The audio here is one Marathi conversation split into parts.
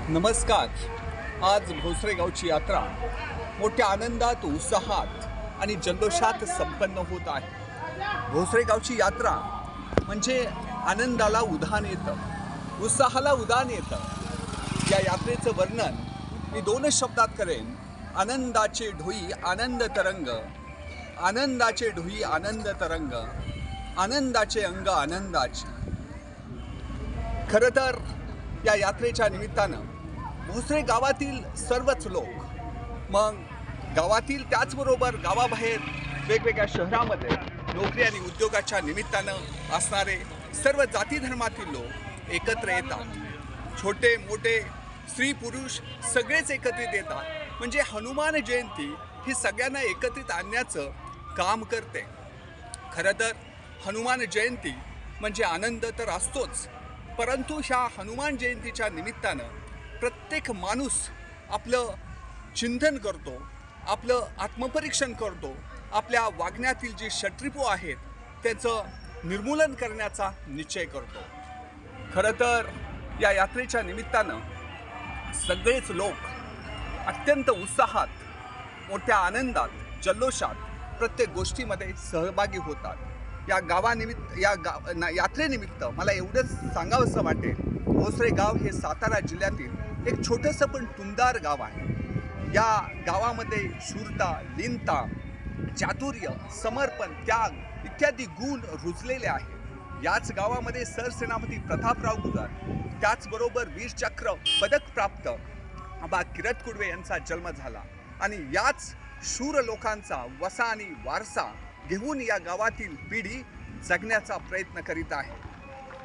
नमस्कार. आज भोसरे गावची यात्रा मोठ्या आनंदात, उत्साहात आणि जल्लोषात संपन्न होत आहे. भोसरे गावची यात्रा म्हणजे आनंदाला उधाण येतं, उत्साहाला उधाण येतं. या यात्रेचं वर्णन मी दोनच शब्दात करेन: आनंदाचे ढोई आनंद तरंग, आनंदाचे ढोई आनंद तरंग, आनंदाचे अंग आनंदाचे. खरं तर या यात्रेच्या निमित्तानं भोसरे गावातील सर्वच लोक, मग गावातील त्याचबरोबर गावाबाहेर वेगवेगळ्या शहरामध्ये नोकरी आणि उद्योगाच्या निमित्तानं असणारे सर्व जाती धर्मातील लोक एकत्र येतात. छोटे मोठे स्त्री पुरुष सगळेच एकत्रित येतात. म्हणजे हनुमान जयंती ही सगळ्यांना एकत्रित आणण्याचं काम करते. खरं तर हनुमान जयंती म्हणजे आनंद तर असतोच, परंतु ह्या हनुमान जयंतीच्या निमित्तानं प्रत्येक माणूस आपलं चिंतन करतो, आपलं आत्मपरीक्षण करतो, आपल्या वागण्यातील जी षट्रिपू आहेत त्याचं निर्मूलन करण्याचा निश्चय करतो. खरं तर या यात्रेच्या निमित्तानं सगळेच लोक अत्यंत उत्साहात, मोठ्या आनंदात, जल्लोषात प्रत्येक गोष्टीमध्ये सहभागी होतात. यात्रेनिमित्त मला एवढंच सांगावंसं वाटेल, भोसरे गाव हे सातारा जिल्ह्यातील एक छोटंसं पण टुमदार गाव आहे. या गावामध्ये शूरता, लीनता, चातुर्य, समर्पण, त्याग इत्यादी गुण रुजलेले आहेत. याच गावामध्ये सरसेनापती प्रतापराव गुजर, त्याचबरोबर वीरचक्र पदक प्राप्त आबा किरत कुडवे यांचा जन्म झाला आणि याच शूर लोकांचा वसा आणि वारसा घेऊन या गावातील पिढी जगण्याचा प्रयत्न करीत आहे.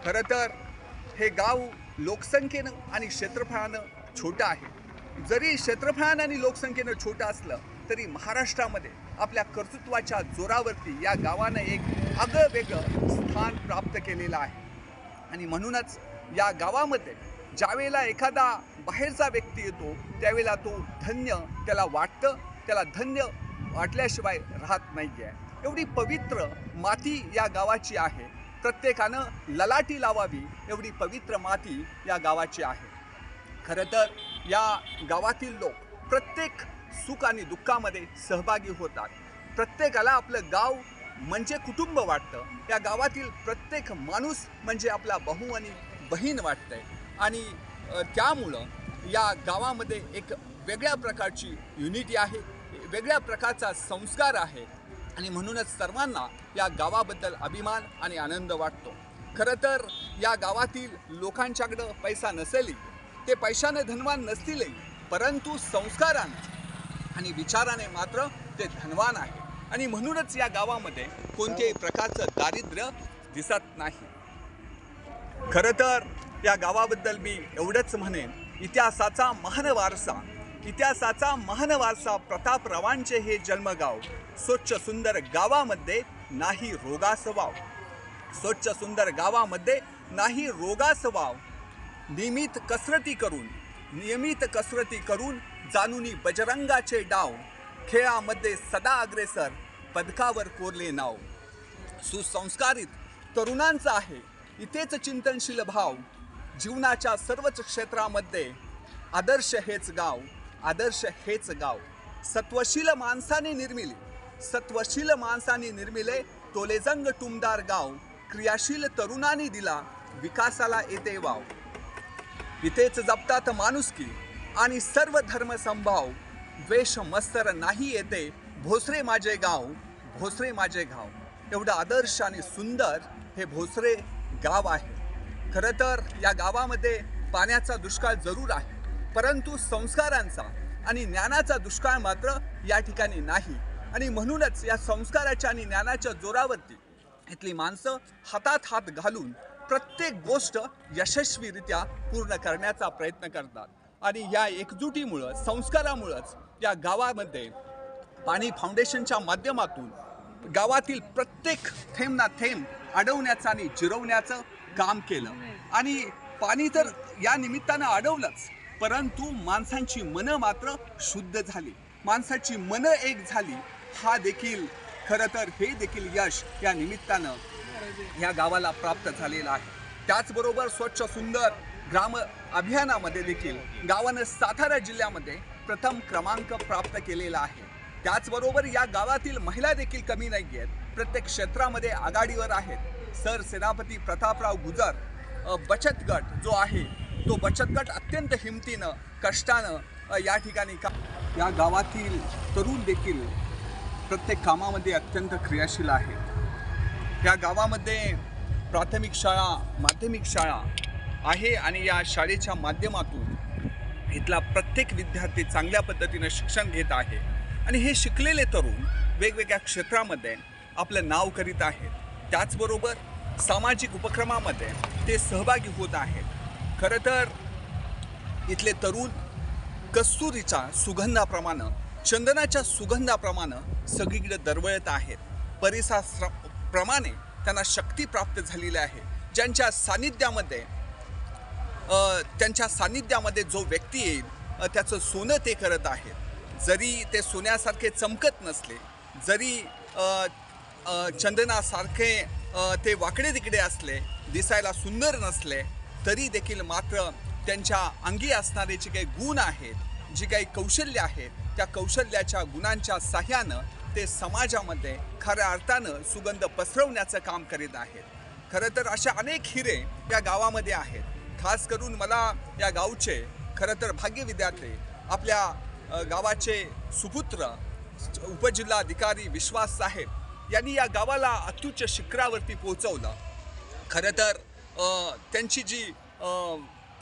खरं तर हे गाव लोकसंख्येनं आणि क्षेत्रफळानं छोटं आहे. जरी क्षेत्रफळानं आणि लोकसंख्येनं छोटं असलं तरी महाराष्ट्रामध्ये आपल्या कर्तृत्वाच्या जोरावरती या गावानं एक आगळं वेगळं स्थान प्राप्त केलेलं आहे. आणि म्हणूनच या गावामध्ये ज्यावेळेला एखादा बाहेरचा व्यक्ती येतो त्यावेळेला तो धन्य त्याला वाटतं, त्याला धन्य वाटल्याशिवाय राहत नाही आहे. एवढी पवित्र माती या गावाची आहे. प्रत्येकानं ललाटी लावावी एवढी पवित्र माती या गावाची आहे. खरं तर या गावातील लोक प्रत्येक सुख आणि दुःखामध्ये सहभागी होतात. प्रत्येकाला आपलं गाव म्हणजे कुटुंब वाटतं. या गावातील प्रत्येक माणूस म्हणजे आपला भाऊ आणि बहीण वाटतंय. आणि त्यामुळं या गावामध्ये एक वेगळ्या प्रकारची युनिटी आहे, वेगळ्या प्रकारचा संस्कार आहे आणि म्हणूनच सर्वांना या गावाबद्दल अभिमान आणि आनंद वाटतो. खरं तर या गावातील लोकांच्याकडं पैसा नसेलही, ते पैशाने धनवान नसतीलही, परंतु संस्काराने आणि विचाराने मात्र ते धनवान आहे. आणि म्हणूनच या गावामध्ये कोणत्याही प्रकारचं दारिद्र्य दिसत नाही. खरं तर या गावाबद्दल मी एवढंच म्हणेन, इतिहासाचा महान वारसा प्रतापरावांचे हे जन्मगाव. स्वच्छ सुंदर गावामध्ये नाही रोगास वाव, स्वच्छ सुंदर गावामध्ये नाही रोगास वाव. नियमित कसरती करून जाणूनी बजरंगाचे डाव. खेळामध्ये सदा अग्रेसर, पदकावर कोरले नाव. सुसंस्कारित तरुणांचा आहे इथेच चिंतनशील भाव. जीवनाच्या सर्वच क्षेत्रामध्ये आदर्श हेच गाव. सत्वशील माणसाने निर्मिले तोलेजंग टुमदार गाव. क्रियाशील तरुणांनी दिला विकासाला येते वाव. इथेच जपतात माणुसकी आणि सर्व धर्म संभाव. द्वेष मत्सर नाही येते भोसरे माझे गाव. एवढं आदर्श आणि सुंदर हे भोसरे गाव आहे. खरं तर या गावामध्ये पाण्याचा दुष्काळ जरूर आहे, परंतु संस्कारांचा आणि ज्ञानाचा दुष्काळ मात्र या ठिकाणी नाही. आणि म्हणूनच या संस्काराच्या आणि ज्ञानाच्या जोरावरती इथली माणसं हातात हात घालून प्रत्येक गोष्ट यशस्वीरित्या पूर्ण करण्याचा प्रयत्न करतात. आणि या एकजुटीमुळं, संस्कारामुळंच या गावामध्ये पाणी फाउंडेशनच्या माध्यमातून गावातील प्रत्येक थेंब ना थेंब अडवण्याचं आणि जिरवण्याचं काम केलं. आणि पाणी तर या निमित्तानं अडवलंच, परंतु माणसांची मनं मात्र शुद्ध झाली, माणसाची मनं एक झाली. हा देखील खरं तर हे देखील यश या निमित्तानं या गावाला प्राप्त झालेलं आहे. त्याचबरोबर स्वच्छ सुंदर ग्राम अभियानामध्ये देखील गावानं सातारा जिल्ह्यामध्ये प्रथम क्रमांक प्राप्त केलेला आहे। त्याचबरोबर या गावातील महिला देखील कमी नाही आहेत, प्रत्येक क्षेत्रामध्ये आघाडीवर आहेत। सरसेनापती प्रतापराव गुजर बचत गट जो आहे तो बचत गट अत्यंत हिमतीनं कष्टानं या ठिकाणी या गावातील तरुण देखील प्रत्येक कामामध्ये अत्यंत क्रियाशील आहेत। या गावामध्ये प्राथमिक शाळा, माध्यमिक शाळा आहे आणि या शाळेच्या माध्यमातून इथला प्रत्येक विद्यार्थी चांगल्या पद्धतीने शिक्षण घेत आहे आणि हे शिकलेले तरुण वेगवेगळ्या क्षेत्रामध्ये आपलं नाव करीत आहेत। त्याचबरोबर सामाजिक उपक्रमामध्ये ते सहभागी होत आहेत। खरं तर इथले तरुण कस्तुरीच्या सुगंधाप्रमाणे, चंदनाच्या सुगंधाप्रमाणे सगळीकडे दरवळत आहेत। परिसराप्रमाणे त्यांना शक्ती प्राप्त झालेली आहे। ज्यांच्या सानिध्यामध्ये जो व्यक्ती येईल त्याचं सोनं ते करत आहेत। जरी ते सोन्यासारखे चमकत नसले, जरी चंदनासारखे ते वाकडे तिकडे असले, दिसायला सुंदर नसले, तरी देखील मात्र त्यांच्या अंगी असणारे जे काही गुण आहेत, जी काही कौशल्य आहेत, त्या कौशल्याच्या गुणांच्या साह्यानं ते समाजामध्ये खऱ्या अर्थानं सुगंध पसरवण्याचं काम करीत आहेत। खरं तर अशा अनेक हिरे या गावामध्ये आहेत। खास करून मला या गावचे खरं तर भाग्य विधाते आपल्या गावाचे सुपुत्र उपजिल्हाधिकारी विश्वास साहेब यांनी या गावाला अत्युच्च शिखरावरती पोहोचवलं। खरं तर त्यांची जी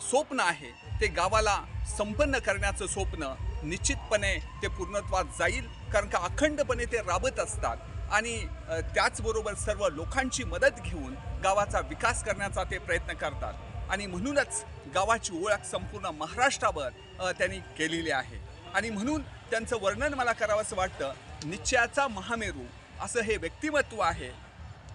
स्वप्न आहे ते गावाला संपन्न करण्याचं स्वप्न निश्चितपणे ते पूर्णत्वात जाईल, कारण का अखंडपणे ते राबत असतात आणि त्याचबरोबर सर्व लोकांची मदत घेऊन गावाचा विकास करण्याचा ते प्रयत्न करतात आणि म्हणूनच गावाची ओळख संपूर्ण महाराष्ट्रावर त्यांनी केलेली आहे आणि म्हणून त्यांचं वर्णन मला करावंसं वाटतं। निश्चयाचा महामेरू असं हे व्यक्तिमत्व आहे।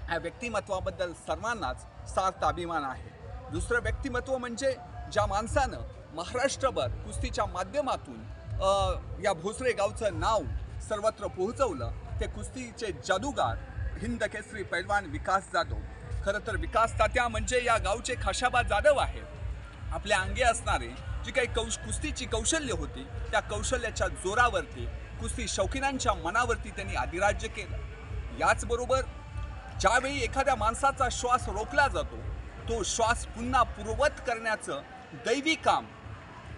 या व्यक्तिमत्वाबद्दल सर्वांनाच सार्थ अभिमान आहे। दुसरं व्यक्तिमत्व म्हणजे ज्या माणसानं महाराष्ट्रभर कुस्तीच्या माध्यमातून या भोसरे गावचं नाव सर्वत्र पोहोचवलं, ते कुस्तीचे जादूगार हिंद केसरी पैलवान विकास जाधव। खरं तर विकास तात्या म्हणजे या गावचे खाशाबा जाधव आहेत। आपल्या अंगी असणारे जी काही कुस्तीची कौशल्य होती, त्या कौशल्याच्या जोरावरती कुस्ती शौकीनांच्या मनावरती त्यांनी अधिराज्य केलं। याचबरोबर ज्यावेळी एखाद्या माणसाचा श्वास रोखला जातो, तो श्वास पुन्हा पूर्ववत करण्याचं दैवी काम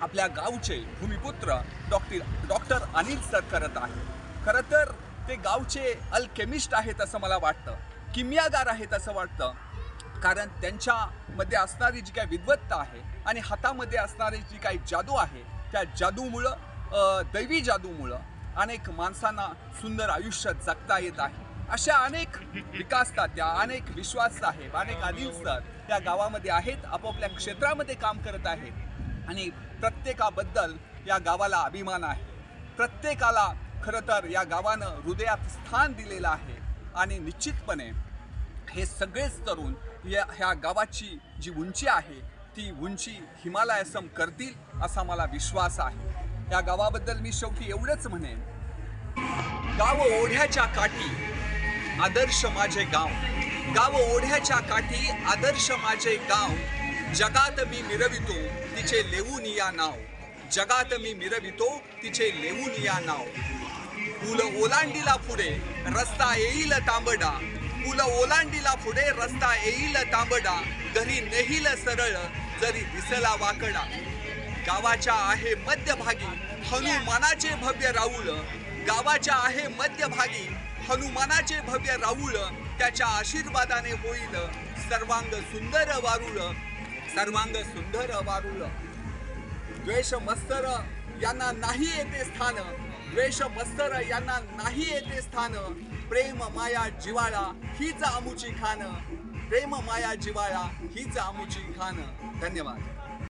आपल्या गावचे भूमिपुत्र डॉक्टर अनिल सर करत आहेत। खरं तर ते गावचे अल्केमिस्ट आहेत असं मला वाटतं, किमयागार आहेत असं वाटतं, कारण त्यांच्यामध्ये असणारी जी काही विद्वत्ता आहे आणि हातामध्ये असणारी जी काही जादू आहे, त्या जादूमुळं, दैवी जादूमुळं अनेक माणसांना सुंदर आयुष्य जगता येत आहे। अशा अनेक विकास तात्या, अनेक विश्वास साहेब, अनेक अनिल सर या गावामध्ये आहेत, आपापल्या क्षेत्रामध्ये काम करत आहेत आणि प्रत्येकाबद्दल या गावाला अभिमान आहे। प्रत्येकाला खरं तर या गावानं हृदयात स्थान दिलेलं आहे आणि निश्चितपणे हे सगळेच तरुण ह्या गावाची जी उंची आहे ती उंची हिमालयासम करतील असा मला विश्वास आहे। या गावाबद्दल मी शेवटी एवढंच म्हणेन, गाव ओढ्याच्या काठी आदर्श माझे गाव, गाव ओढ्याच्या काठी आदर्श माझे गाव, जगात मी मिरवितो तिचे लेवून या नाव, जगात मी मिरवितो तिचे लेवून या नाव। पुल ओलांडीला पुढे रस्ता येईल तांबडा, पुल ओलांडीला पुढे रस्ता येईल तांबडा, घरी नेईल सरळ जरी दिसला वाकडा। गावाच्या आहे मध्यभागी हनुमानाचे भव्य राऊळ, गावाच्या आहे मध्यभागी हनुमानाचे भव्य राऊळ, त्याच्या आशीर्वादाने होईल सर्वांग सुंदर वारुळ, सर्वांग सुंदर वारुळ। द्वेष मत्सर यांना नाही येते स्थान, द्वेष मत्सर यांना नाही येते स्थान, प्रेम माया जिवाळा हीच आमुची खान, प्रेम माया जिवाळा हीच आमुची खान। धन्यवाद।